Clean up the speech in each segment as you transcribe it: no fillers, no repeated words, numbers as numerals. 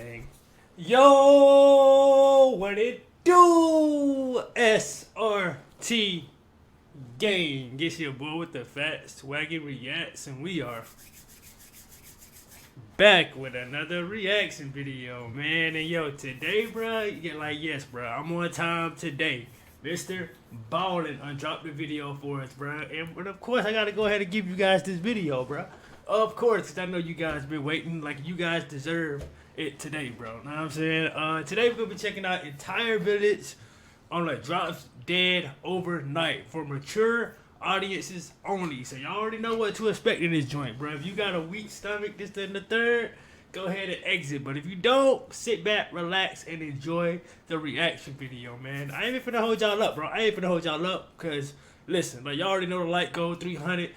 gang. Yo, what it do? SRT gang. It's your boy with the fat SwaggyReacts, and we are back with another reaction video, man. And yo, today, bro, yes, bro, I'm on time today. Mr. BALLEN dropped the video for us, bro. But of course, I gotta go ahead and give you guys this video, bro. Of course, because I know you guys been waiting. Like, you guys deserve it today, bro. Know what I'm saying? Today we're gonna be checking out Entire Village on a drops dead overnight for mature audiences only. So y'all already know what to expect in this joint, bro. If you got a weak stomach, this, and the third, go ahead and exit. But if you don't, sit back, relax, and enjoy the reaction video, man. I ain't even finna hold y'all up, bro. I ain't finna hold y'all up, because, listen, like, y'all already know the like goal, 300,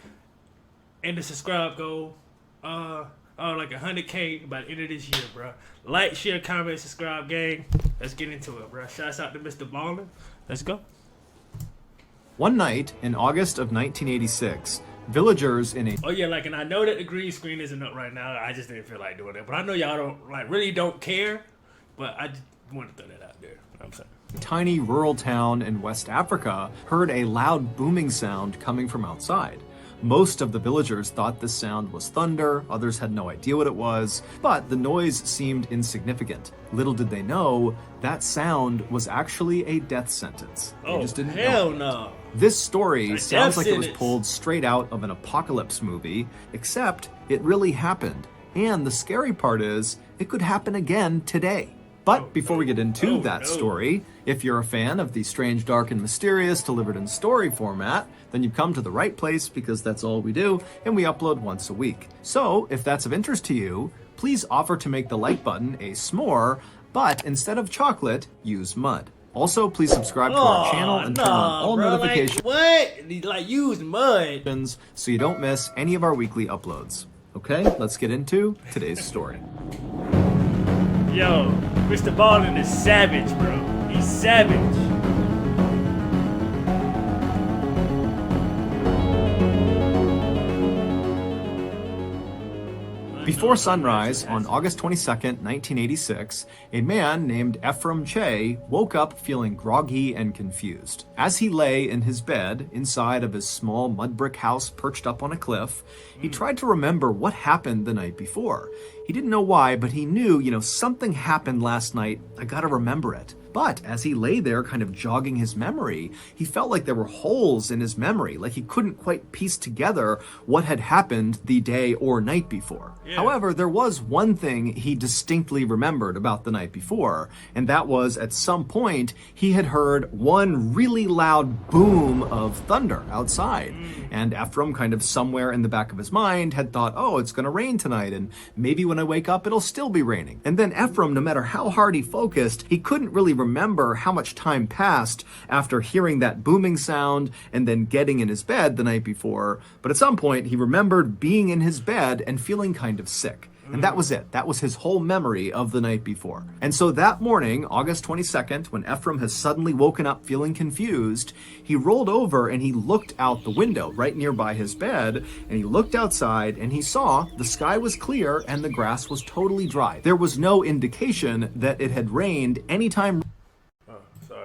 and the subscribe goal, like 100K by the end of this year, bro. Like, share, comment, subscribe, gang. Let's get into it, bro. Shouts out to Mr. BALLEN. Let's go. One night in August of 1986, villagers in a... Oh yeah, like, and I know that the green screen isn't up right now. I just didn't feel like doing it. But I know y'all don't, like, really don't care. But I just want to throw that out there. You know what I'm saying? tiny rural town in West Africa heard a loud booming sound coming from outside. Most of the villagers thought this sound was thunder, others had no idea what it was, but the noise seemed insignificant. Little did they know, that sound was actually a death sentence. They just didn't hell know. No. This story sounds like it was sentence. pulled straight out of an apocalypse movie, except it really happened. And the scary part is, it could happen again today. But before we get into that story, if you're a fan of the strange, dark, and mysterious delivered in story format, then you've come to the right place, because that's all we do, and we upload once a week. So, if that's of interest to you, please offer to make the like button a s'more, but instead of chocolate, use mud. Also, please subscribe to our channel and turn on all notifications. Like, what? Like, use mud. So you don't miss any of our weekly uploads. Okay, let's get into today's story. Yo, Mr. BALLEN is savage, bro. He's savage. Before sunrise on August 22nd, 1986, a man named Ephraim Che woke up feeling groggy and confused. As he lay in his bed inside of his small mud brick house perched up on a cliff, he tried to remember what happened the night before. He didn't know why, but he knew, something happened last night. I gotta remember it. But as he lay there kind of jogging his memory, he felt like there were holes in his memory, like he couldn't quite piece together what had happened the day or night before. Yeah. However, there was one thing he distinctly remembered about the night before, and that was at some point he had heard one really loud boom of thunder outside. And Ephraim, kind of somewhere in the back of his mind, had thought, oh, it's gonna rain tonight, and maybe when I wake up it'll still be raining. And then Ephraim, no matter how hard he focused, he couldn't really remember how much time passed after hearing that booming sound and then getting in his bed the night before. But at some point, he remembered being in his bed and feeling kind of sick. And that was it. That was his whole memory of the night before. And so that morning, August 22nd, when Ephraim has suddenly woken up feeling confused, he rolled over and he looked out the window right nearby his bed, and he looked outside and he saw the sky was clear and the grass was totally dry. There was no indication that it had rained anytime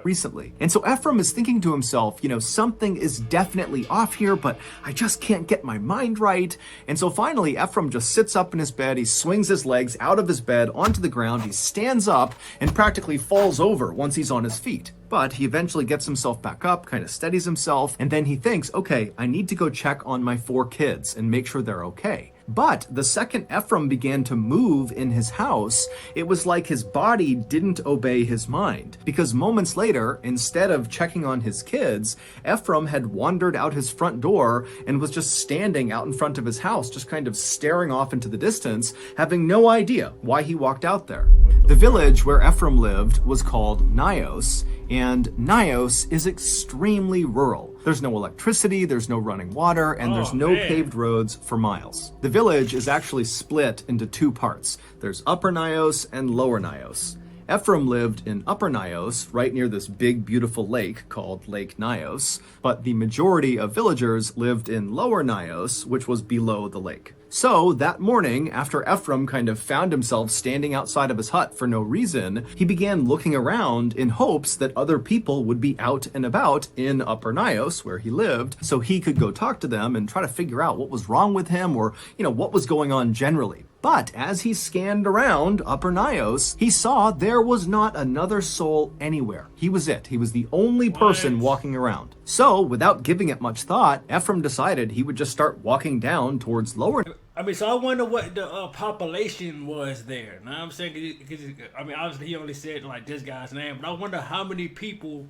recently. And so Ephraim is thinking to himself, something is definitely off here, but I just can't get my mind right. And so finally, Ephraim just sits up in his bed, he swings his legs out of his bed onto the ground, he stands up and practically falls over once he's on his feet. But he eventually gets himself back up, kind of steadies himself, and then he thinks, okay, I need to go check on my 4 kids and make sure they're okay. But the second Ephraim began to move in his house, it was like his body didn't obey his mind. Because moments later, instead of checking on his kids, Ephraim had wandered out his front door and was just standing out in front of his house, just kind of staring off into the distance, having no idea why he walked out there. The village where Ephraim lived was called Nios, and Nios is extremely rural. There's no electricity, there's no running water, and there's no paved roads for miles. The village is actually split into 2 parts. There's Upper Nios and Lower Nios. Ephraim lived in Upper Nios, right near this big, beautiful lake called Lake Nios, but the majority of villagers lived in Lower Nios, which was below the lake. So that morning, after Ephraim kind of found himself standing outside of his hut for no reason, he began looking around in hopes that other people would be out and about in Upper Nios, where he lived, so he could go talk to them and try to figure out what was wrong with him or, what was going on generally. But as he scanned around Upper Nios, he saw there was not another soul anywhere. He was it. He was the only person walking around. So, without giving it much thought, Ephraim decided he would just start walking down towards Lower. So I wonder what the population was there. Know what I'm saying? Cause, obviously he only said like this guy's name, but I wonder how many people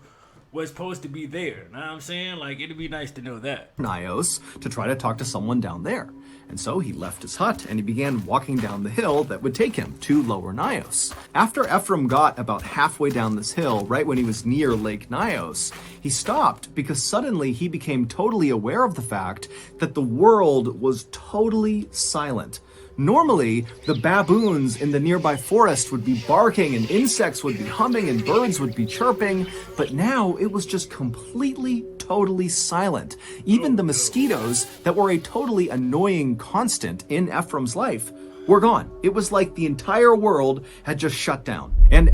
was supposed to be there. Know what I'm saying? Like, it'd be nice to know that. Nios to try to talk to someone down there. And so he left his hut and he began walking down the hill that would take him to Lower Nios. After Ephraim got about halfway down this hill, right when he was near Lake Nios, he stopped because suddenly he became totally aware of the fact that the world was totally silent. Normally, the baboons in the nearby forest would be barking and insects would be humming and birds would be chirping, but now it was just completely, totally silent. Even the mosquitoes that were a totally annoying constant in Ephraim's life were gone. It was like the entire world had just shut down. And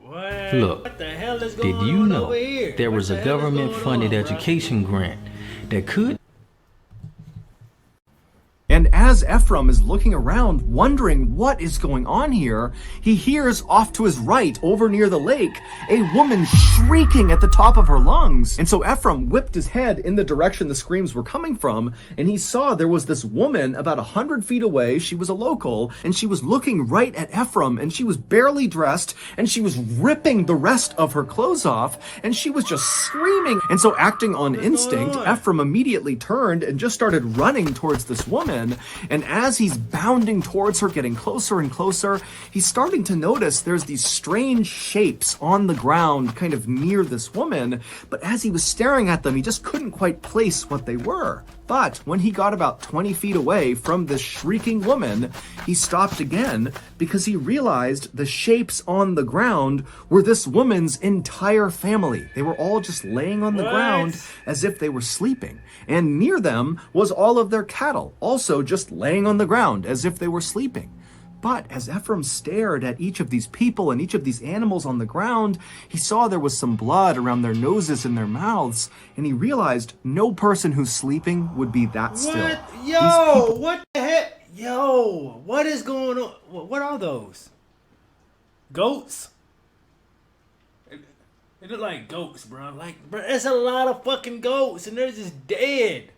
look, what the hell is did going you on know over here? there What was the a hell is going government-funded on, bro? education grant that could? And as Ephraim is looking around, wondering what is going on here, he hears off to his right, over near the lake, a woman shrieking at the top of her lungs. And so Ephraim whipped his head in the direction the screams were coming from, and he saw there was this woman about 100 feet away. She was a local, and she was looking right at Ephraim, and she was barely dressed, and she was ripping the rest of her clothes off, and she was just screaming. And so, acting on instinct, Ephraim immediately turned and just started running towards this woman. And as he's bounding towards her, getting closer and closer, he's starting to notice there's these strange shapes on the ground kind of near this woman. But as he was staring at them, he just couldn't quite place what they were. But when he got about 20 feet away from this shrieking woman, he stopped again because he realized the shapes on the ground were this woman's entire family. They were all just laying on the ground as if they were sleeping. And near them was all of their cattle, also just laying on the ground as if they were sleeping. But as Ephraim stared at each of these people and each of these animals on the ground, he saw there was some blood around their noses and their mouths, and he realized no person who's sleeping would be that still. Yo, what the heck? Yo, what is going on? What are those? Goats? They look like goats, bro. Bro, it's a lot of fucking goats, and they're just dead.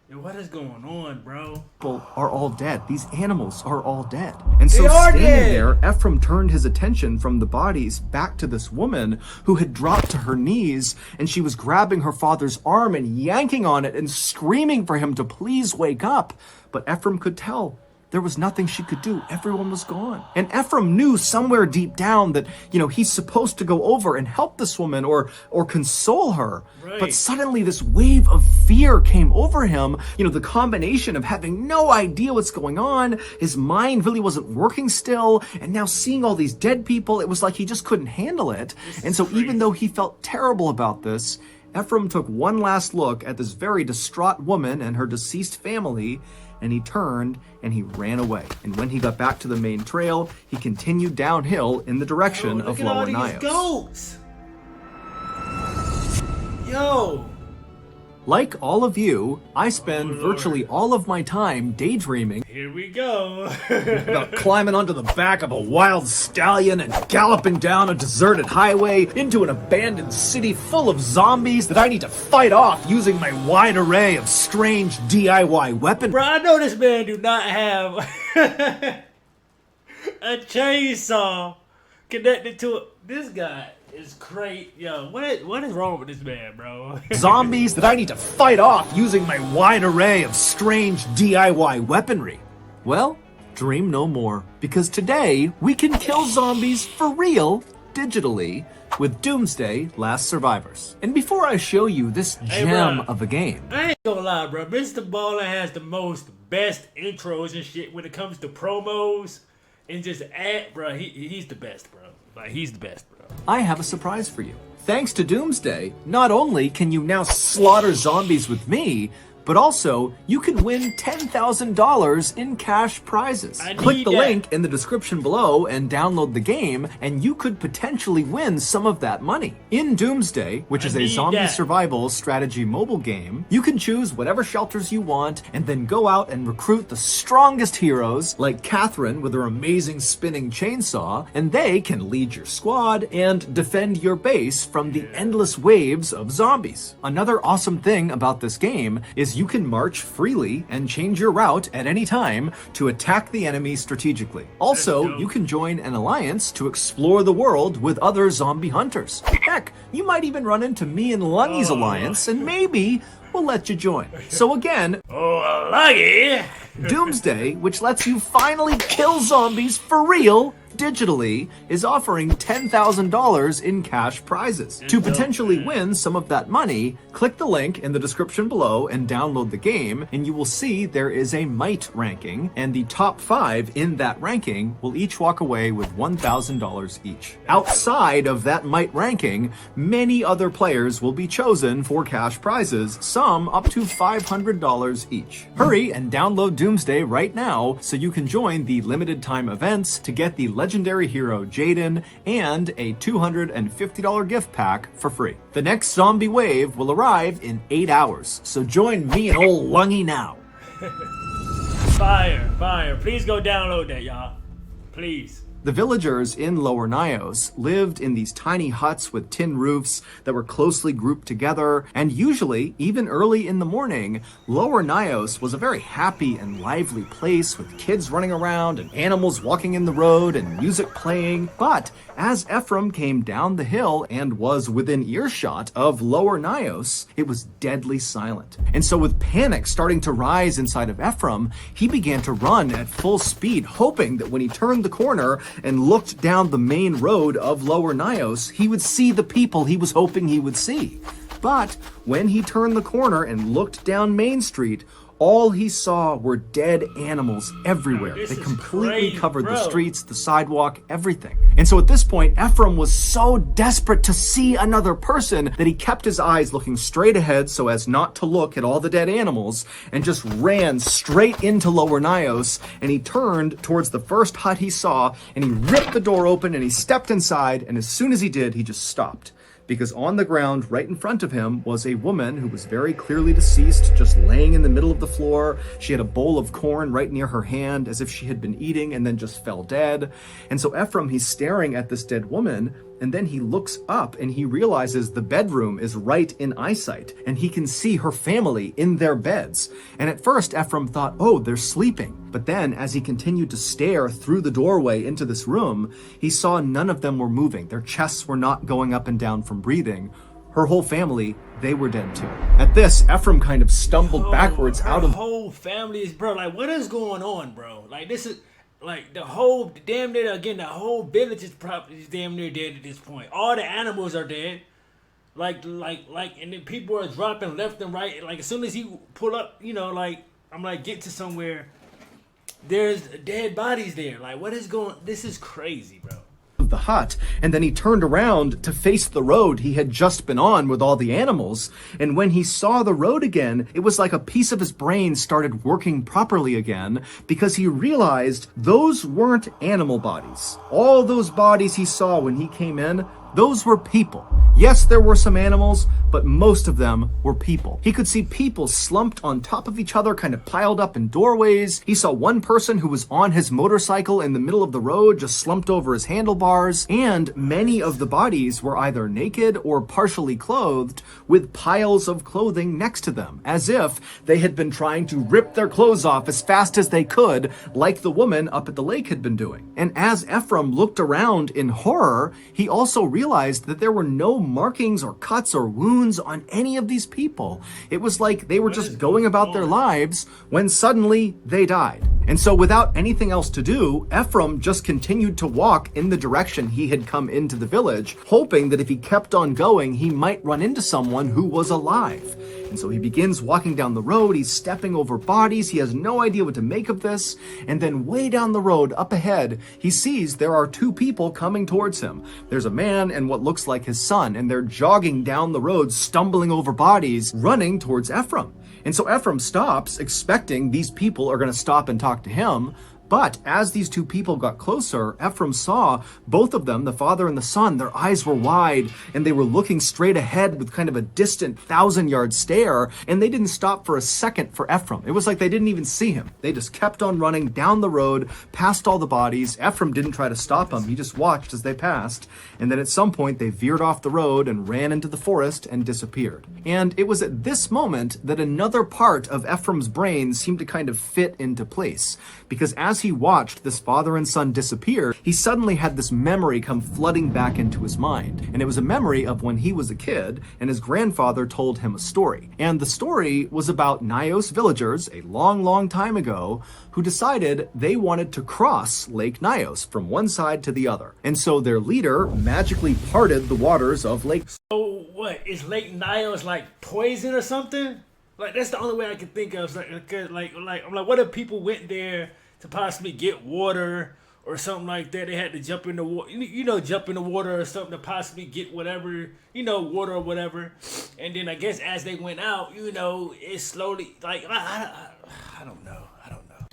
Yo, what is going on, bro? People are all dead. These animals are all dead. And so standing there, Ephraim turned his attention from the bodies back to this woman who had dropped to her knees, and she was grabbing her father's arm and yanking on it and screaming for him to please wake up. But Ephraim could tell there was nothing she could do. Everyone was gone. And Ephraim knew somewhere deep down that, he's supposed to go over and help this woman or console her. Right. But suddenly this wave of fear came over him. The combination of having no idea what's going on, his mind really wasn't working still, and now seeing all these dead people, it was like he just couldn't handle it. And so even though he felt terrible about this, Ephraim took one last look at this very distraught woman and her deceased family, and he turned and he ran away. And when he got back to the main trail, he continued downhill in the direction of Lower Nios. Goats. Yo. Like all of you, I spend virtually all of my time daydreaming. Here we go. About climbing onto the back of a wild stallion and galloping down a deserted highway into an abandoned city full of zombies that I need to fight off using my wide array of strange DIY weapons. Bro, I know this man do not have a chainsaw connected to it. This guy is crazy. Yo, what is wrong with this man, bro? Zombies that I need to fight off using my wide array of strange DIY weaponry. Well, dream no more, because today we can kill zombies for real, digitally, with Doomsday Last Survivors. And before I show you this gem of a game, I ain't gonna lie, bro. Mr. Ballin has the best intros and shit when it comes to promos and just bro. He's the best, bro. Like, he's the best, bro. I have a surprise for you. Thanks to Doomsday, not only can you now slaughter zombies with me, but also you can win $10,000 in cash prizes. Click the link in the description below and download the game, and you could potentially win some of that money. In Doomsday, which is a zombie survival strategy mobile game, you can choose whatever shelters you want and then go out and recruit the strongest heroes like Catherine with her amazing spinning chainsaw, and they can lead your squad and defend your base from the endless waves of zombies. Another awesome thing about this game is you can march freely and change your route at any time to attack the enemy strategically. Also, you can join an alliance to explore the world with other zombie hunters. Heck, you might even run into me and Lungy's alliance, and maybe we'll let you join. So again, Lungy! Doomsday, which lets you finally kill zombies for real digitally, is offering $10,000 in cash prizes. To potentially win some of that money, click the link in the description below and download the game, and you will see there is a might ranking, and the top 5 in that ranking will each walk away with $1,000 each. Outside of that might ranking, many other players will be chosen for cash prizes, some up to $500 each. Hurry and download Doomsday right now so you can join the limited time events to get the legendary hero Jaden and a $250 gift pack for free. The next zombie wave will arrive in 8 hours, so join me and old Lungy now. Fire. Please go download that, y'all. Please. The villagers in Lower Nyos lived in these tiny huts with tin roofs that were closely grouped together, and usually, even early in the morning, Lower Nyos was a very happy and lively place with kids running around and animals walking in the road and music playing. But as Ephraim came down the hill and was within earshot of Lower Nyos, it was deadly silent. And so with panic starting to rise inside of Ephraim, he began to run at full speed, hoping that when he turned the corner and looked down the main road of Lower Nyos, he would see the people he was hoping he would see. But when he turned the corner and looked down Main Street, all he saw were dead animals everywhere. They completely covered the streets, the sidewalk, everything. And so at this point, Ephraim was so desperate to see another person that he kept his eyes looking straight ahead so as not to look at all the dead animals, and just ran straight into Lower Nyos, and he turned towards the first hut he saw, and he ripped the door open and he stepped inside, and as soon as he did, he just stopped. Because on the ground right in front of him was a woman who was very clearly deceased, just laying in the middle of the floor. She had a bowl of corn right near her hand as if she had been eating and then just fell dead. And so Ephraim, he's staring at this dead woman, and then he looks up and he realizes the bedroom is right in eyesight, and he can see her family in their beds. And at first Ephraim thought, oh, they're sleeping. But then as he continued to stare through the doorway into this room, he saw none of them were moving. Their chests were not going up and down from breathing. Her whole family, they were dead too. At this, Ephraim kind of stumbled backwards out of... Her whole family is, bro, like, what is going on, bro? Like, this is... Like, the whole, damn near, again, the whole village is probably damn near dead at this point. All the animals are dead. Like, and then people are dropping left and right. Like, as soon as he pull up, you know, like, I'm like, get to somewhere, there's dead bodies there. Like, what is going, this is crazy, bro. The hut, and then he turned around to face the road he had just been on with all the animals, and when he saw the road again, it was like a piece of his brain started working properly again, because he realized those weren't animal bodies. All those bodies he saw when he came in, those were people. Yes, there were some animals, but most of them were people. He could see people slumped on top of each other, kind of piled up in doorways. He saw one person who was on his motorcycle in the middle of the road, just slumped over his handlebars, and many of the bodies were either naked or partially clothed, with piles of clothing next to them, as if they had been trying to rip their clothes off as fast as they could, like the woman up at the lake had been doing. And as Ephraim looked around in horror, he also realized that there were no markings or cuts or wounds on any of these people. It was like they were just going about their lives when suddenly they died. And so without anything else to do, Ephraim just continued to walk in the direction he had come into the village, hoping that if he kept on going, he might run into someone who was alive. And so he begins walking down the road, he's stepping over bodies, he has no idea what to make of this, and then way down the road, up ahead, he sees there are two people coming towards him. There's a man and what looks like his son, and they're jogging down the road, stumbling over bodies, running towards Ephraim. And so Ephraim stops, expecting these people are going to stop and talk to him. But as these two people got closer, Ephraim saw both of them, the father and the son, their eyes were wide and they were looking straight ahead with kind of a distant 1,000-yard stare. And they didn't stop for a second for Ephraim. It was like they didn't even see him. They just kept on running down the road, past all the bodies. Ephraim didn't try to stop them. He just watched as they passed. And then at some point they veered off the road and ran into the forest and disappeared. And it was at this moment that another part of Ephraim's brain seemed to kind of fit into place. Because as he watched this father and son disappear, he suddenly had this memory come flooding back into his mind. And it was a memory of when he was a kid and his grandfather told him a story. And the story was about Nios villagers a long, long time ago who decided they wanted to cross Lake Nios from one side to the other. And so their leader magically parted the waters of Lake. So what, is Lake Nios like poison or something? Like, that's the only way I can think of. I'm like, what if people went there to possibly get water or something like that? They had to jump in the water, jump in the water or something to possibly get whatever, water or whatever. And then I guess as they went out, it slowly, like, I don't know.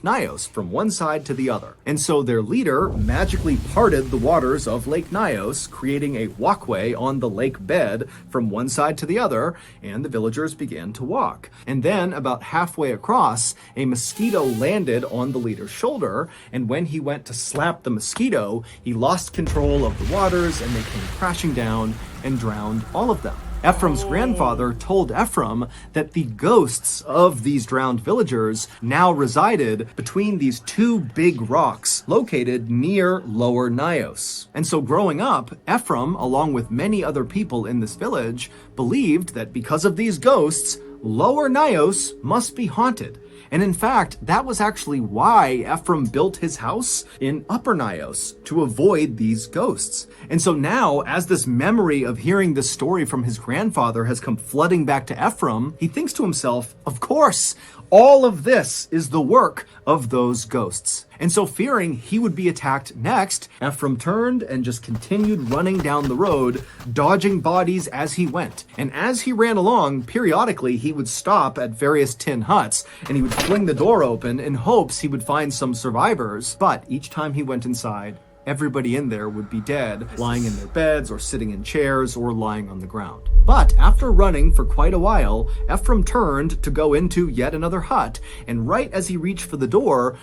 Nios from one side to the other. And so their leader magically parted the waters of Lake Nios, creating a walkway on the lake bed from one side to the other, and the villagers began to walk. And then about halfway across, a mosquito landed on the leader's shoulder, and when he went to slap the mosquito, he lost control of the waters and they came crashing down and drowned all of them. Ephraim's grandfather told Ephraim that the ghosts of these drowned villagers now resided between these two big rocks located near Lower Nios. And so growing up, Ephraim, along with many other people in this village, believed that because of these ghosts, Lower Nios must be haunted. And in fact, that was actually why Ephraim built his house in Upper Nios, to avoid these ghosts. And so now, as this memory of hearing this story from his grandfather has come flooding back to Ephraim, he thinks to himself, of course, all of this is the work of those ghosts. And so fearing he would be attacked next, Ephraim turned and just continued running down the road, dodging bodies as he went. And as he ran along, periodically he would stop at various tin huts and he would fling the door open in hopes he would find some survivors. But each time he went inside, everybody in there would be dead, lying in their beds or sitting in chairs or lying on the ground. But after running for quite a while, Ephraim turned to go into yet another hut, and right as he reached for the door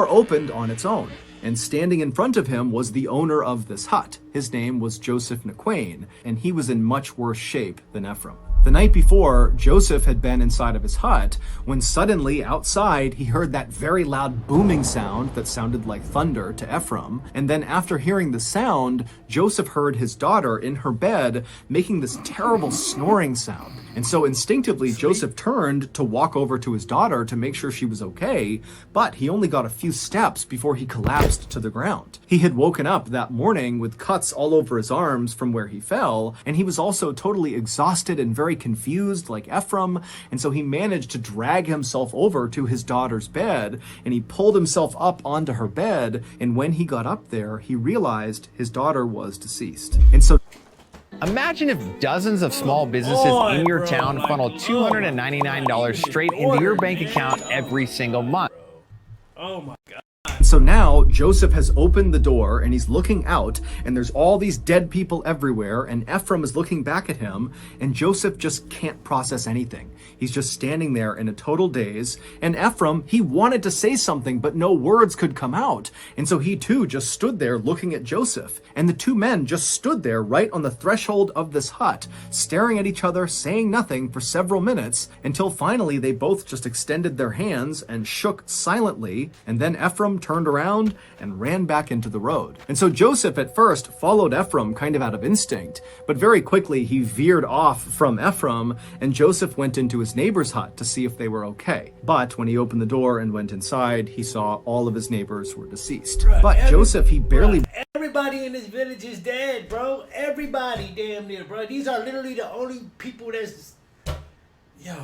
opened on its own. And standing in front of him was the owner of this hut. His name was Joseph Naquain, and he was in much worse shape than Ephraim. The night before, Joseph had been inside of his hut when suddenly outside he heard that very loud booming sound that sounded like thunder to Ephraim. And then after hearing the sound, Joseph heard his daughter in her bed making this terrible snoring sound. And so instinctively, Joseph turned to walk over to his daughter to make sure she was okay, but he only got a few steps before he collapsed to the ground. He had woken up that morning with cuts all over his arms from where he fell, and he was also totally exhausted and very confused like Ephraim, and so he managed to drag himself over to his daughter's bed, and he pulled himself up onto her bed, and when he got up there, he realized his daughter was deceased. And so imagine if dozens of small businesses in your town funnel $299 straight into your bank account every single month. Oh my God. So now Joseph has opened the door and he's looking out, and there's all these dead people everywhere, and Ephraim is looking back at him, and Joseph just can't process anything. He's just standing there in a total daze, and Ephraim, he wanted to say something, but no words could come out. And so he too just stood there looking at Joseph, and the two men just stood there right on the threshold of this hut, staring at each other, saying nothing for several minutes, until finally they both just extended their hands and shook silently, and then Ephraim turned around and ran back into the road. And so Joseph at first followed Ephraim kind of out of instinct, but very quickly he veered off from Ephraim, and Joseph went into his neighbor's hut to see if they were okay. But when he opened the door and went inside, he saw all of his neighbors were deceased. But Joseph, he barely... Everybody in this village is dead, bro. Everybody damn near, bro. These are literally the only people that's... Yo,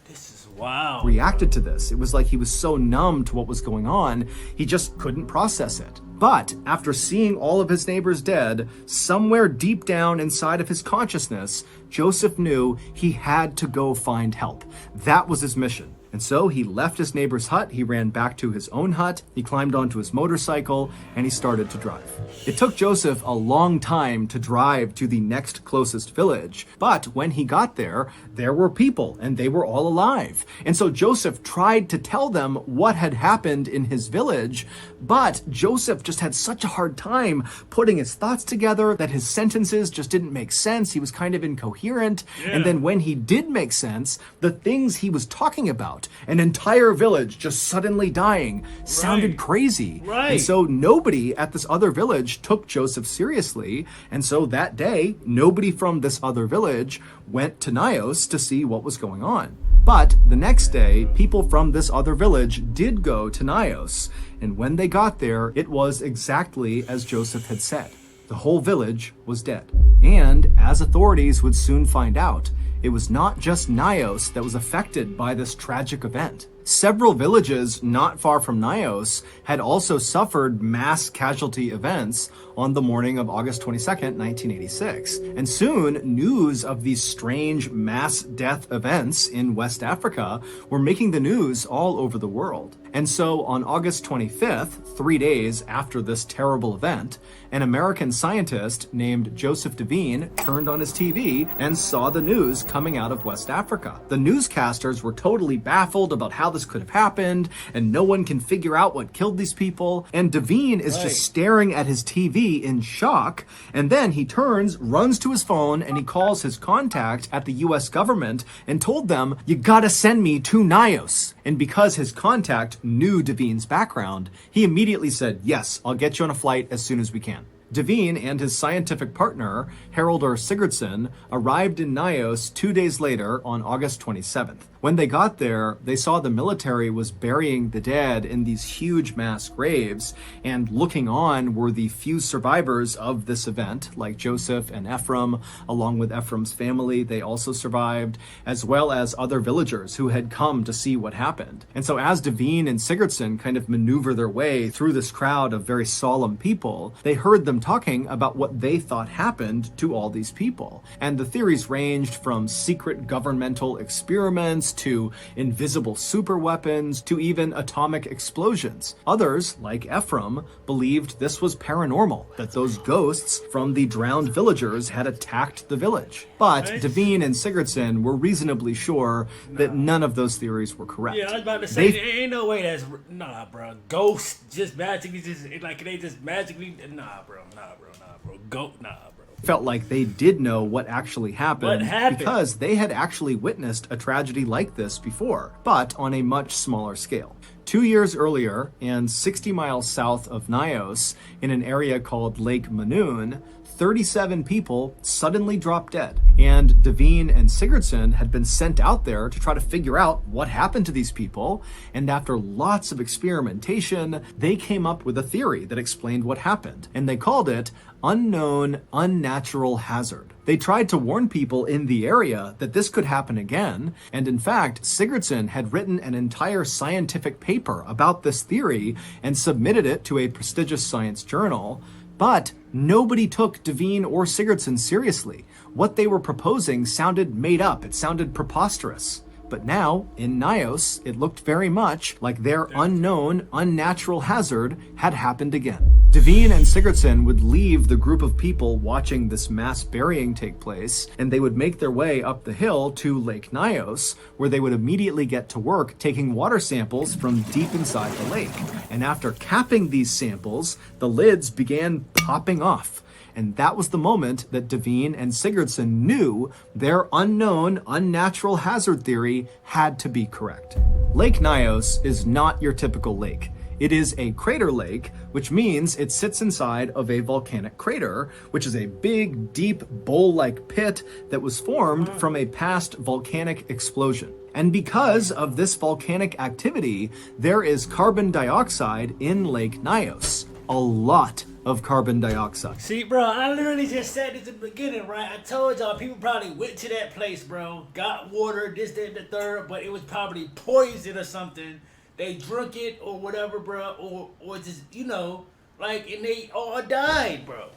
this is wild. Reacted to this. It was like he was so numb to what was going on, he just couldn't process it. But after seeing all of his neighbors dead, somewhere deep down inside of his consciousness, Joseph knew he had to go find help. That was his mission. And so he left his neighbor's hut, he ran back to his own hut, he climbed onto his motorcycle, and he started to drive. It took Joseph a long time to drive to the next closest village, but when he got there, there were people, and they were all alive. And so Joseph tried to tell them what had happened in his village, but Joseph just had such a hard time putting his thoughts together that his sentences just didn't make sense. He was kind of incoherent. Yeah. And then when he did make sense, the things he was talking about, an entire village just suddenly dying, sounded crazy. Right. And so nobody at this other village took Joseph seriously. And so that day, nobody from this other village went to Nios to see what was going on. But the next day, people from this other village did go to Nios. And when they got there, it was exactly as Joseph had said. The whole village was dead. And as authorities would soon find out, it was not just Nios that was affected by this tragic event. Several villages not far from Nios had also suffered mass casualty events on the morning of August 22nd, 1986. And soon, news of these strange mass death events in West Africa were making the news all over the world. And so on August 25th, 3 days after this terrible event, an American scientist named Joseph Devine turned on his TV and saw the news coming out of West Africa. The newscasters were totally baffled about how this could have happened, and no one can figure out what killed these people. And Devine is just staring at his TV in shock, and then he turns, runs to his phone, and he calls his contact at the US government and told them, "You gotta send me to Nios." And because his contact knew Devine's background, he immediately said, "Yes, I'll get you on a flight as soon as we can." Devine and his scientific partner, Haraldur Sigurdsson, arrived in Nios 2 days later on August 27th. When they got there, they saw the military was burying the dead in these huge mass graves, and looking on were the few survivors of this event, like Joseph and Ephraim. Along with Ephraim's family, they also survived, as well as other villagers who had come to see what happened. And so as Devine and Sigurdsson kind of maneuver their way through this crowd of very solemn people, they heard them talking about what they thought happened to all these people. And the theories ranged from secret governmental experiments to invisible superweapons to even atomic explosions. Others, like Ephraim, believed this was paranormal, that those ghosts from the drowned villagers had attacked the village. But Devine and Sigurdsson were reasonably sure that none of those theories were correct. Yeah, I was about to say, ain't no way that's... Nah, bro. Ghosts just magically they just magically... Nah, bro. Nah, bro. Felt like they did know what actually happened, because they had actually witnessed a tragedy like this before, but on a much smaller scale. 2 years earlier, and 60 miles south of Nios, in an area called Lake Manoon, 37 people suddenly dropped dead. And Devine and Sigurdsson had been sent out there to try to figure out what happened to these people. And after lots of experimentation, they came up with a theory that explained what happened. And they called it Unnatural Hazard. They tried to warn people in the area that this could happen again. And in fact, Sigurdsson had written an entire scientific paper about this theory and submitted it to a prestigious science journal. But nobody took Devine or Sigurdsson seriously. What they were proposing sounded made up. It sounded preposterous. But now, in Nios, it looked very much like their unknown, unnatural hazard had happened again. Devine and Sigurdsson would leave the group of people watching this mass burying take place, and they would make their way up the hill to Lake Nios, where they would immediately get to work taking water samples from deep inside the lake. And after capping these samples, the lids began popping off. And that was the moment that Devine and Sigurdsson knew their unknown, unnatural hazard theory had to be correct. Lake Nios is not your typical lake. It is a crater lake, which means it sits inside of a volcanic crater, which is a big, deep, bowl-like pit that was formed from a past volcanic explosion. And because of this volcanic activity, there is carbon dioxide in Lake Nios. A lot of carbon dioxide. See, bro, I literally just said this at the beginning, right? I told y'all people probably went to that place, bro, got water, this, that, and the third, but it was probably poison or something. They drunk it or whatever, bro, or just, Like, and they all died, bro.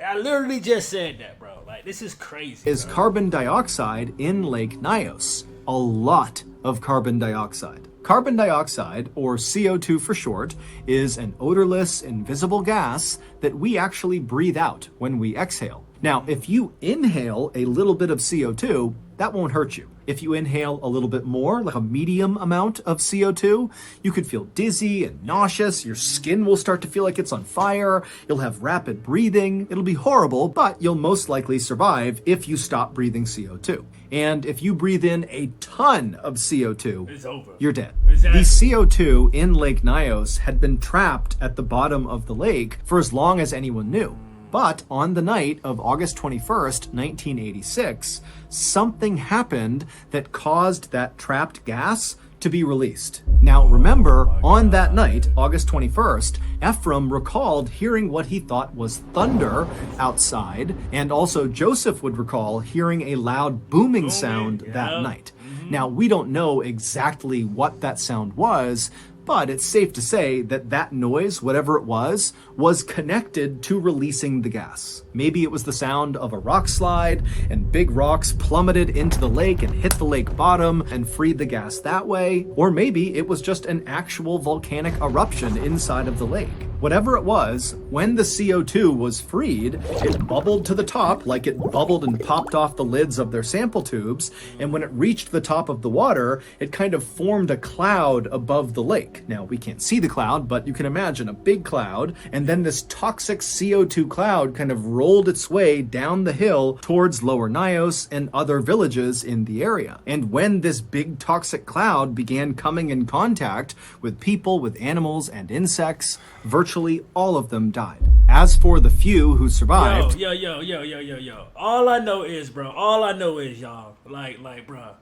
I literally just said that, bro. Like, this is crazy. Is bro. carbon dioxide in Lake Nyos. A lot of carbon dioxide. Carbon dioxide, or CO2 for short, is an odorless, invisible gas that we actually breathe out when we exhale. Now, if you inhale a little bit of CO2, that won't hurt you. If you inhale a little bit more, like a medium amount of CO2, you could feel dizzy and nauseous. Your skin will start to feel like it's on fire. You'll have rapid breathing. It'll be horrible, but you'll most likely survive if you stop breathing CO2. And if you breathe in a ton of CO2, it's over. You're dead. Exactly. The CO2 in Lake Nyos had been trapped at the bottom of the lake for as long as anyone knew. But on the night of August 21st, 1986, something happened that caused that trapped gas to be released. Now remember, on that night, August 21st, Ephraim recalled hearing what he thought was thunder outside, and also Joseph would recall hearing a loud booming sound that night. Now, we don't know exactly what that sound was, but it's safe to say that that noise, whatever it was connected to releasing the gas. Maybe it was the sound of a rock slide and big rocks plummeted into the lake and hit the lake bottom and freed the gas that way. Or maybe it was just an actual volcanic eruption inside of the lake. Whatever it was, when the CO2 was freed, it bubbled to the top like it bubbled and popped off the lids of their sample tubes, and when it reached the top of the water, it kind of formed a cloud above the lake. Now, we can't see the cloud, but you can imagine a big cloud, and then this toxic CO2 cloud kind of rolled its way down the hill towards Lower Nyos and other villages in the area. And when this big toxic cloud began coming in contact with people, with animals, and insects, virtually all of them died. As for the few who survived... Yo. All I know is, y'all, like, bro,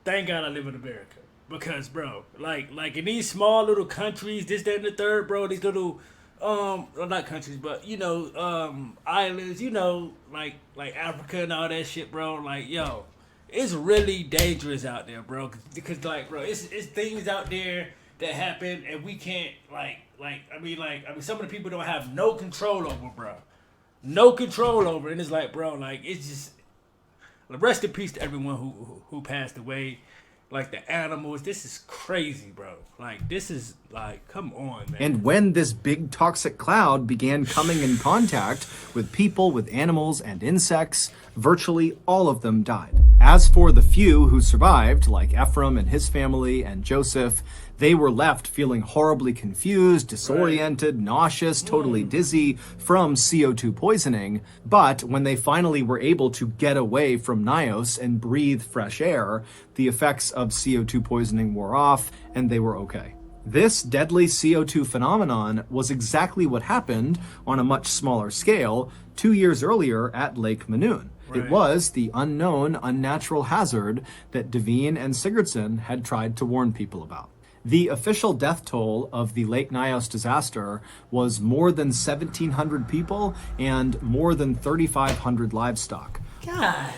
thank God I live in America. Because, bro, like in these small little countries, this, that, and the third, bro, these little, well, not countries, but, you know, islands, you know, like Africa and all that shit, bro, like, yo, it's really dangerous out there, bro, because, like, bro, it's things out there that happen, and we can't, I mean, some of the people don't have no control over, bro, no control over, and it's like, bro, like, it's just, rest in peace to everyone who passed away. Like the animals, this is crazy, bro. Like, this is, like, come on, man. And when this big toxic cloud began coming in contact with people, with animals, and insects, virtually all of them died. As for the few who survived, like Ephraim and his family and Joseph, they were left feeling horribly confused, disoriented, nauseous, totally dizzy from CO2 poisoning. But when they finally were able to get away from Nyos and breathe fresh air, the effects of CO2 poisoning wore off and they were okay. This deadly CO2 phenomenon was exactly what happened on a much smaller scale 2 years earlier at Lake Manoon. It was the unknown unnatural hazard that Devine and Sigurdsson had tried to warn people about. The official death toll of the Lake Nyos disaster was more than 1,700 people and more than 3,500 livestock. God,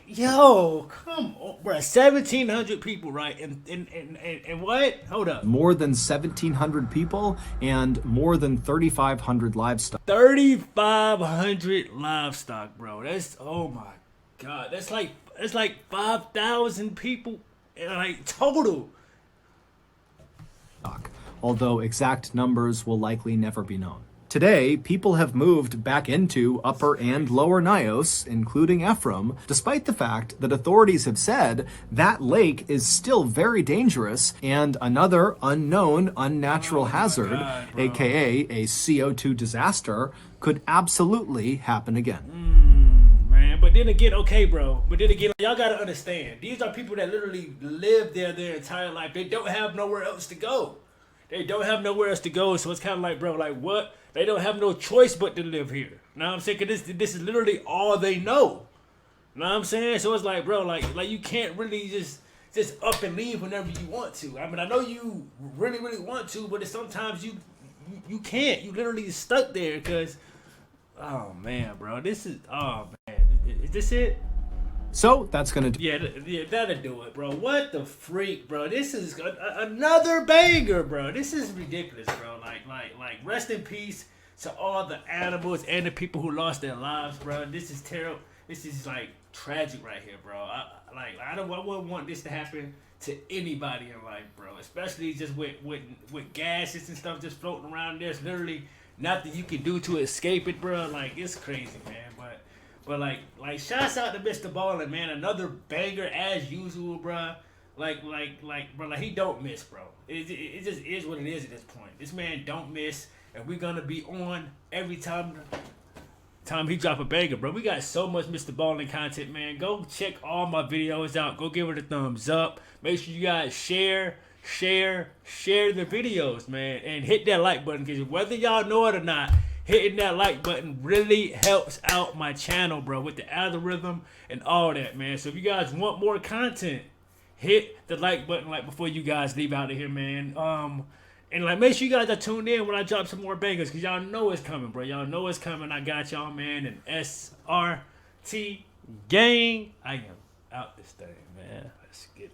yo, come on, bro. 1,700 people, right? And what? Hold up. More than 1,700 people and more than 3,500 livestock. 3,500 livestock, bro. That's, oh my God. That's like 5,000 people, like, total. Although exact numbers will likely never be known. Today, people have moved back into Upper and Lower Nyos, including Ephraim, despite the fact that authorities have said that lake is still very dangerous and another unknown unnatural hazard, aka a CO2 disaster, could absolutely happen again. Man, but then again, okay, bro. But then again, y'all gotta understand, these are people that literally live there their entire life. They don't have nowhere else to go. They don't have nowhere else to go, so it's kind of like, bro, like, what? They don't have no choice but to live here. Know what I'm saying? Because this is literally all they know. Know what I'm saying? So it's like, bro, like you can't really just up and leave whenever you want to. I mean, I know you really, really want to, but sometimes you can't. You literally stuck there because, oh, man, bro. This is, oh, man. Is this it? So that's going to do Yeah, that'll do it, bro. What the freak, bro? This is another banger, bro. This is ridiculous, bro. Like, rest in peace to all the animals and the people who lost their lives, bro. This is terrible. This is like tragic right here, bro. I wouldn't want this to happen to anybody in life, bro. Especially just with gases and stuff just floating around. There's literally nothing you can do to escape it, bro. Like, it's crazy, man. But like shouts out to Mr. Ballin, man. Another banger as usual, bro. Like, bro, like, he don't miss, bro. It just is what it is at this point. This man don't miss, and we're gonna be on every time he drop a banger, bro. We got so much Mr. Ballin content, man. Go check all my videos out. Go give it a thumbs up. Make sure you guys share the videos, man, and hit that like button, because whether y'all know it or not, hitting that like button really helps out my channel, bro, with the algorithm and all that, man. So if you guys want more content, hit the like button like before you guys leave out of here, man. And like, make sure you guys are tuned in when I drop some more bangers, because y'all know it's coming, bro. Y'all know it's coming. I got y'all, man. And SRT gang, I am out this thing, man. Let's get it.